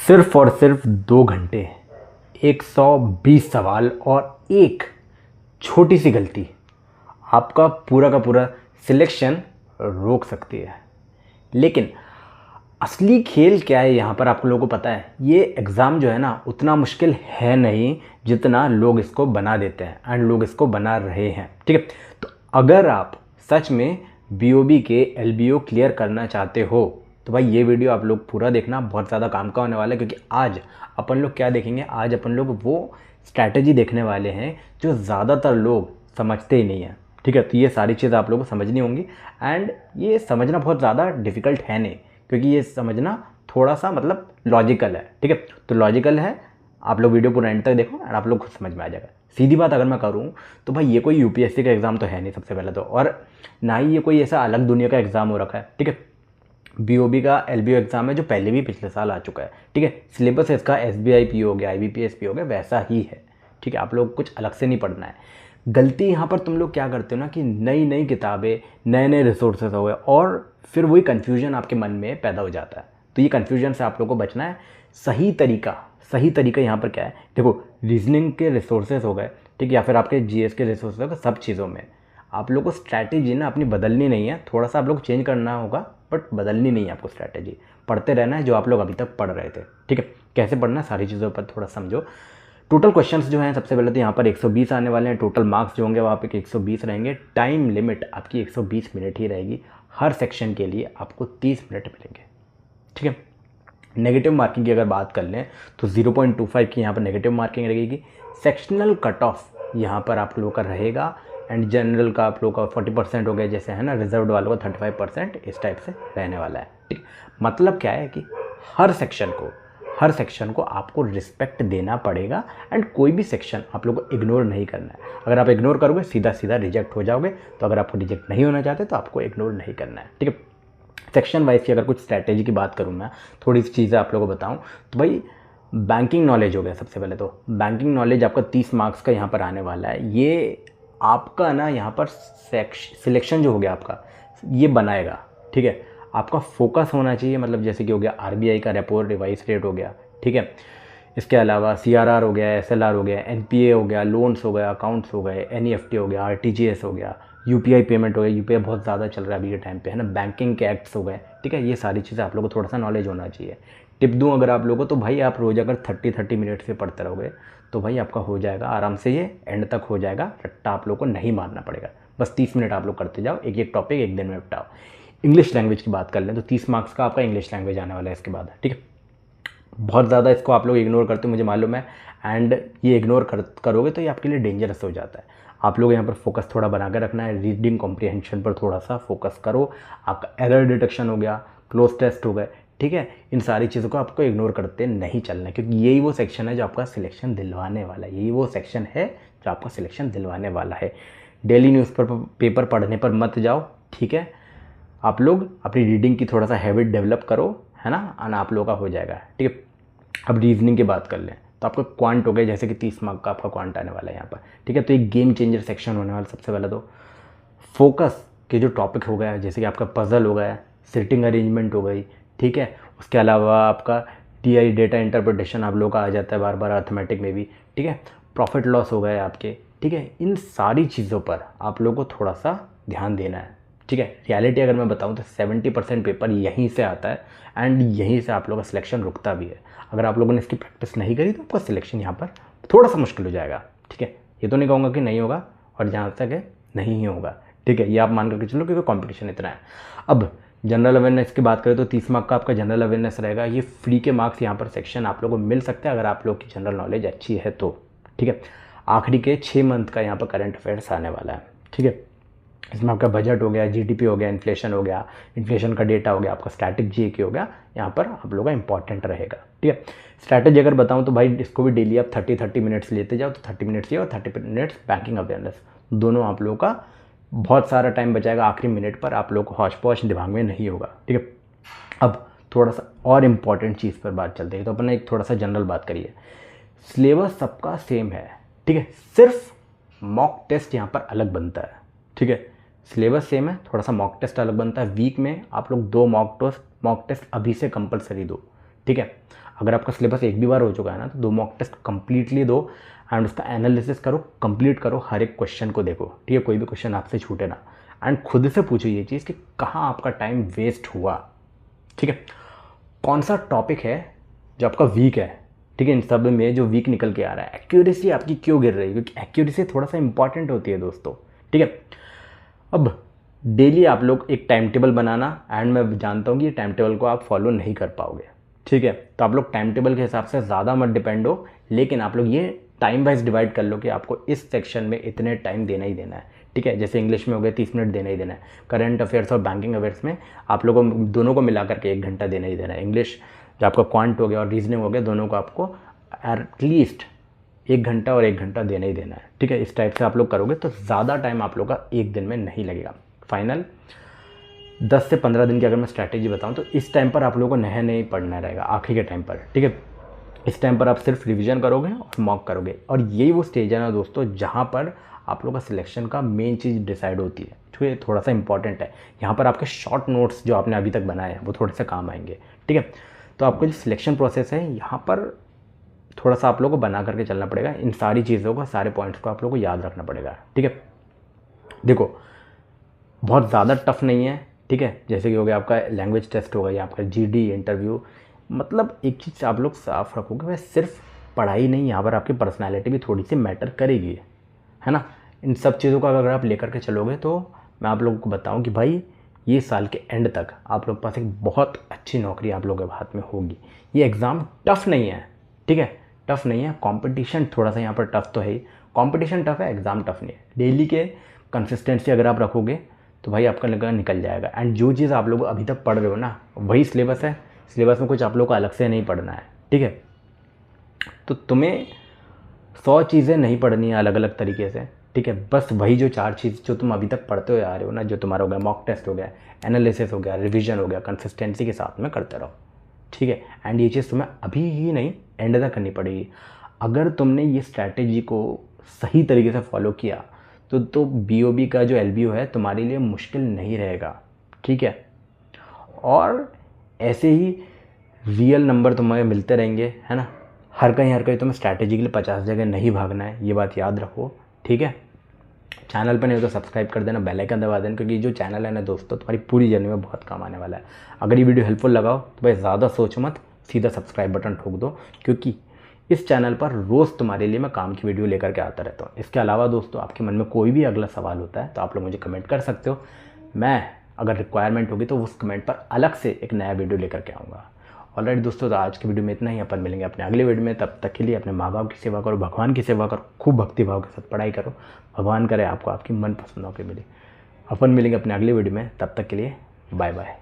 सिर्फ और सिर्फ 2 घंटे, 120 सवाल और एक छोटी सी गलती आपका पूरा का पूरा सिलेक्शन रोक सकती है। लेकिन असली खेल क्या है यहाँ पर आप लोगों को पता है? ये एग्ज़ाम जो है ना उतना मुश्किल है नहीं जितना लोग इसको बना देते हैं एंड लोग इसको बना रहे हैं। ठीक है, तो अगर आप सच में बीओबी के एलबीओ क्लियर करना चाहते हो तो भाई ये वीडियो आप लोग पूरा देखना, बहुत ज़्यादा काम का होने वाला है। क्योंकि आज अपन लोग क्या देखेंगे, आज अपन लोग वो स्ट्रैटेजी देखने वाले हैं जो ज़्यादातर लोग समझते ही नहीं हैं। ठीक है, तो ये सारी चीज़ आप लोगों को समझनी होंगी एंड ये समझना बहुत ज़्यादा डिफ़िकल्ट है नहीं, क्योंकि ये समझना थोड़ा सा मतलब लॉजिकल है। ठीक है, तो लॉजिकल है, आप लोग वीडियो पूरा एंड तक देखो एंड आप लोग खुद समझ में आ जाएगा। सीधी बात अगर मैं करूँ तो भाई ये कोई यूपीएससी का एग्ज़ाम तो है नहीं सबसे पहले तो, और ना ही ये कोई ऐसा अलग दुनिया का एग्ज़ाम हो रखा है। ठीक है, बीओबी का एलबीओ एग्ज़ाम है जो पहले भी पिछले साल आ चुका है। ठीक है, सिलेबस इसका एसबीआई पी हो गया, आईबीपीएस पी हो गया, वैसा ही है। ठीक है, आप लोग कुछ अलग से नहीं पढ़ना है। गलती यहाँ पर तुम लोग क्या करते हो ना कि नई नई किताबें, नए नए रिसोर्सेज हो गए और फिर वही कन्फ्यूजन आपके मन में पैदा हो जाता है। तो ये कन्फ्यूजन से आप लोग को बचना है। सही तरीका यहाँ पर क्या है, देखो रीजनिंग के रिसोर्सेज हो गए, ठीक है, या फिर आपके जीएस के रिसोर्सेज हो गए, सब चीज़ों में आप लोग को स्ट्रैटेजी ना अपनी बदलनी नहीं है। थोड़ा सा आप लोग चेंज करना होगा बट बदलनी नहीं है आपको स्ट्रैटेजी। पढ़ते रहना है जो आप लोग अभी तक पढ़ रहे थे। ठीक है, कैसे पढ़ना है सारी चीज़ों पर थोड़ा समझो। टोटल क्वेश्चंस जो हैं सबसे पहले तो यहाँ पर 120 आने वाले हैं। टोटल मार्क्स जो होंगे वहाँ पे 120 रहेंगे। टाइम लिमिट आपकी 120 मिनट ही रहेगी। हर सेक्शन के लिए आपको 30 मिनट मिलेंगे। ठीक है, नेगेटिव मार्किंग की अगर बात कर लें तो 0.25 की यहाँ पर नेगेटिव मार्किंग रहेगी। सेक्शनल कट ऑफ यहाँ पर आप लोगों का रहेगा एंड जनरल का आप लोगों का 40% हो गया, जैसे है ना, रिजर्व्ड वालों का 35%, इस टाइप से रहने वाला है। ठीक, मतलब क्या है कि हर सेक्शन को आपको रिस्पेक्ट देना पड़ेगा एंड कोई भी सेक्शन आप लोगों को इग्नोर नहीं करना है। अगर आप इग्नोर करोगे सीधा सीधा रिजेक्ट हो जाओगे। तो अगर आपको रिजेक्ट नहीं होना चाहते तो आपको इग्नोर नहीं करना है। ठीक है, सेक्शन वाइज की अगर कुछ स्ट्रैटेजी की बात करूँ मैं, थोड़ी सी चीज़ें आप लोगों को बताऊँ तो भाई बैंकिंग नॉलेज हो गया। सबसे पहले तो बैंकिंग नॉलेज आपका 30 मार्क्स का यहाँ पर आने वाला है। ये आपका ना यहाँ पर सिलेक्शन जो हो गया आपका ये बनाएगा। ठीक है, आपका फोकस होना चाहिए, मतलब जैसे कि हो गया आरबीआई का रेपो रिवाइज रेट हो गया। ठीक है, इसके अलावा सीआरआर हो गया, एसएलआर हो गया, एनपीए हो गया, लोन्स हो गया, अकाउंट्स हो गए, एनईएफटी हो गया, आरटीजीएस हो गया, यूपीआई पेमेंट हो गया। यूपीआई बहुत ज़्यादा चल रहा है अभी के टाइम पे, है ना। बैंकिंग के एक्ट्स हो गए। ठीक है, ये सारी चीज़ें आप लोगों को थोड़ा सा नॉलेज होना चाहिए। टिप दूँ अगर आप लोगों को तो भाई आप रोज़ अगर 30 मिनट से पढ़ते रहोगे तो भाई आपका हो जाएगा आराम से, ये एंड तक हो जाएगा। रट्टा आप लोग को नहीं मारना पड़ेगा। बस 30 मिनट आप लोग करते जाओ, एक एक टॉपिक एक दिन में निपटाओ। इंग्लिश लैंग्वेज की बात कर लें तो 30 मार्क्स का आपका इंग्लिश लैंग्वेज आने वाला है इसके बाद। ठीक है, बहुत ज़्यादा इसको आप लोग इग्नोर करते हो मुझे मालूम है, एंड ये इग्नोर करोगे तो ये आपके लिए डेंजरस हो जाता है। आप लोग यहाँ पर फोकस थोड़ा बना कर रखना है। रीडिंग कॉम्प्रिहेंशन पर थोड़ा सा फोकस करो। आपका एरर डिटेक्शन हो गया, क्लोज टेस्ट हो गए। ठीक है, इन सारी चीज़ों को आपको इग्नोर करते नहीं चलना है, क्योंकि यही वो सेक्शन है जो आपका सिलेक्शन दिलवाने वाला है। यही वो सेक्शन है जो आपका सिलेक्शन दिलवाने वाला है। डेली न्यूज़ पेपर पढ़ने पर मत जाओ। ठीक है, आप लोग अपनी रीडिंग की थोड़ा सा हैबिट डेवलप करो, है ना, और आप लोगों का हो जाएगा। ठीक है, अब रीजनिंग की बात कर लें तो आपका क्वांट हो गया, जैसे कि 30 मार्क का आपका क्वांट आने वाला है यहाँ पर। ठीक है, तो एक गेम चेंजर सेक्शन होने वाला। सबसे पहले तो फोकस के जो टॉपिक हो गया, जैसे कि आपका पजल हो गया, सिटिंग अरेंजमेंट हो गई। ठीक है, उसके अलावा आपका टीआई डेटा इंटरप्रिटेशन आप लोगों का आ जाता है बार बार अर्थमेटिक में भी। ठीक है, प्रॉफिट लॉस हो गए आपके। ठीक है, इन सारी चीज़ों पर आप लोगों को थोड़ा सा ध्यान देना है। ठीक है, रियलिटी अगर मैं बताऊं तो 70% पेपर यहीं से आता है एंड यहीं से आप लोगों का सिलेक्शन रुकता भी है। अगर आप लोगों ने इसकी प्रैक्टिस नहीं करी तो आपका सिलेक्शन यहाँ पर थोड़ा सा मुश्किल हो जाएगा। ठीक है, ये तो नहीं कहूँगा कि नहीं होगा, और जहाँ तक है नहीं ही होगा। ठीक है, ये आप मान करके चलो, क्योंकि कॉम्पिटिशन इतना है। अब जनरल अवेयरनेस की बात करें तो 30 मार्क का आपका जनरल अवेयरनेस रहेगा। ये फ्री के मार्क्स यहाँ पर सेक्शन आप लोगों को मिल सकता है अगर आप लोग की जनरल नॉलेज अच्छी है तो। ठीक है, आखिरी के 6 मंथ का यहाँ पर करंट अफेयर्स आने वाला है। ठीक है, इसमें आपका बजट हो गया, जीडीपी हो गया, इन्फ्लेशन हो गया, इन्फ्लेशन का डेटा हो गया, आपका स्टैटिक जीके हो गया, यहाँ पर आप लोगों का इंपॉर्टेंट रहेगा। ठीक है, स्ट्रैटेजी अगर बताऊँ तो भाई इसको भी डेली आप 30 मिनट्स लेते जाओ, तो 30 मिनट्स ये और 30 मिनट्स बैंकिंग अवेयरनेस, दोनों आप लोगों का बहुत सारा टाइम बचाएगा। आखिरी मिनट पर आप लोग को हौच पौच दिमाग में नहीं होगा। ठीक है, अब थोड़ा सा और इम्पॉर्टेंट चीज़ पर बात चलते हैं। तो अपने एक थोड़ा सा जनरल बात करिए। सिलेबस सबका सेम है। ठीक है, सिर्फ मॉक टेस्ट यहाँ पर अलग बनता है। ठीक है, सिलेबस सेम है, थोड़ा सा मॉक टेस्ट अलग बनता है। वीक में आप लोग 2 मॉक टेस्ट अभी से कंपलसरी दो। ठीक है, अगर आपका सिलेबस एक भी बार हो चुका है ना, तो 2 मॉक टेस्ट कंप्लीटली दो एंड उसका एनालिसिस करो, कंप्लीट करो, हर एक क्वेश्चन को देखो, ठीक है, कोई भी क्वेश्चन आपसे छूटे ना। एंड खुद से पूछो ये चीज़ कि कहाँ आपका टाइम वेस्ट हुआ, ठीक है, कौन सा टॉपिक है जो आपका वीक है, ठीक है, इन सब में जो वीक निकल के आ रहा है, एक्यूरेसी आपकी क्यों गिर रही है, क्योंकि एक्यूरेसी थोड़ा सा इंपॉर्टेंट होती है दोस्तों, ठीक है। अब डेली आप लोग एक टाइम टेबल बनाना, एंड मैं जानता हूँ कि ये टाइम टेबल को आप फॉलो नहीं कर पाओगे, ठीक है, तो आप लोग टाइम टेबल के हिसाब से ज़्यादा मत डिपेंड हो, लेकिन आप लोग ये टाइम वाइज डिवाइड कर लो कि आपको इस सेक्शन में इतने टाइम देना ही देना है, ठीक है। जैसे इंग्लिश में हो गया 30 मिनट देना ही देना है, करंट अफेयर्स और बैंकिंग अफेयर्स में आप लोगों को दोनों को मिला करके 1 घंटा देना ही देना है। इंग्लिश जो आपका क्वांट हो गया और रीजनिंग हो गया, दोनों को आपको एटलीस्ट 1 घंटा और 1 घंटा देना ही देना है, ठीक है। इस टाइप से आप लोग करोगे तो ज़्यादा टाइम आप लोग का एक दिन में नहीं लगेगा। फाइनल 10 से 15 दिन की अगर मैं स्ट्रैटेजी बताऊं तो इस टाइम पर आप लोगों को नहीं पढ़ना रहेगा आखिरी के टाइम पर, ठीक है। इस टाइम पर आप सिर्फ रिवीजन करोगे और मॉक करोगे, और यही वो स्टेज है ना दोस्तों जहाँ पर आप लोग का सिलेक्शन का मेन चीज़ डिसाइड होती है, जो ये थोड़ा सा इंपॉर्टेंट है। यहाँ पर आपके शॉर्ट नोट्स जो आपने अभी तक बनाए हैं वो थोड़े से काम आएंगे, ठीक है। तो आपका जो सिलेक्शन प्रोसेस है यहाँ पर थोड़ा सा आप लोग को बना करके चलना पड़ेगा, इन सारी चीज़ों को, सारे पॉइंट्स को आप लोग को याद रखना पड़ेगा, ठीक है। देखो बहुत ज़्यादा टफ नहीं है, ठीक है, जैसे कि हो गया आपका लैंग्वेज टेस्ट होगा या आपका जीडी इंटरव्यू, मतलब एक चीज़ आप लोग साफ रखोगे, वह सिर्फ पढ़ाई नहीं, यहाँ पर आपकी पर्सनैलिटी भी थोड़ी सी मैटर करेगी, है ना। इन सब चीज़ों का अगर आप लेकर के चलोगे तो मैं आप लोगों को बताऊँ कि भाई ये साल के एंड तक आप लोग के पास एक बहुत अच्छी नौकरी आप लोगों के हाथ में होगी। ये एग्ज़ाम टफ़ नहीं है, ठीक है, टफ़ नहीं है, कंपटीशन थोड़ा सा यहाँ पर टफ़ तो है ही, कंपटीशन टफ़ है, एग्ज़ाम टफ़ नहीं है। डेली के कंसिस्टेंसी अगर आप रखोगे तो भाई आपका लगा निकल जाएगा। एंड जो चीज़ आप लोग अभी तक पढ़ रहे हो ना, वही सिलेबस है, सिलेबस में कुछ आप लोग को अलग से नहीं पढ़ना है, ठीक है। तो तुम्हें 100 चीज़ें नहीं पढ़नी है अलग अलग तरीके से, ठीक है, बस वही जो 4 चीज़ जो तुम अभी तक पढ़ते हुए आ रहे हो ना, जो तुम्हारा हो गया मॉक टेस्ट हो गया, एनालिसिस हो गया, रिवीजन हो गया, कंसिस्टेंसी के साथ में करते रहो, ठीक है। एंड ये चीज़ तुम्हें अभी ही नहीं एंड तक करनी पड़ेगी। अगर तुमने ये स्ट्रैटेजी को सही तरीके से फॉलो किया तो BOB का जो LBO है तुम्हारे लिए मुश्किल नहीं रहेगा, ठीक है। और ऐसे ही रियल नंबर तुम्हें मिलते रहेंगे, है ना। हर कहीं तुम्हें स्ट्रैटेजी के लिए 50 जगह नहीं भागना है, ये बात याद रखो, ठीक है। चैनल पर नहीं हो तो सब्सक्राइब कर देना, बेल आइकन दबा देना, क्योंकि जो चैनल है ना दोस्तों तुम्हारी पूरी जर्नी में बहुत काम आने वाला है। अगर ये वीडियो हेल्पफुल लगाओ तो भाई ज़्यादा सोच मत, सीधा सब्सक्राइब बटन ठोक दो, क्योंकि इस चैनल पर रोज़ तुम्हारे लिए मैं काम की वीडियो लेकर के आता रहता हूँ। इसके अलावा दोस्तों आपके मन में कोई भी अगला सवाल होता है तो आप लोग मुझे कमेंट कर सकते हो, मैं अगर रिक्वायरमेंट होगी तो उस कमेंट पर अलग से एक नया वीडियो लेकर के आऊँगा। ऑलराइट दोस्तों, तो आज की वीडियो में इतना ही, अपन मिलेंगे अपने अगले वीडियो में। तब तक के लिए अपने माँ बाप की सेवा करो, भगवान की सेवा करो, खूब भक्ति भाव के साथ पढ़ाई करो, भगवान करे आपको आपकी मनपसंद नौकरी मिले। अपन मिलेंगे अपने अगले वीडियो में, तब तक के लिए बाय बाय।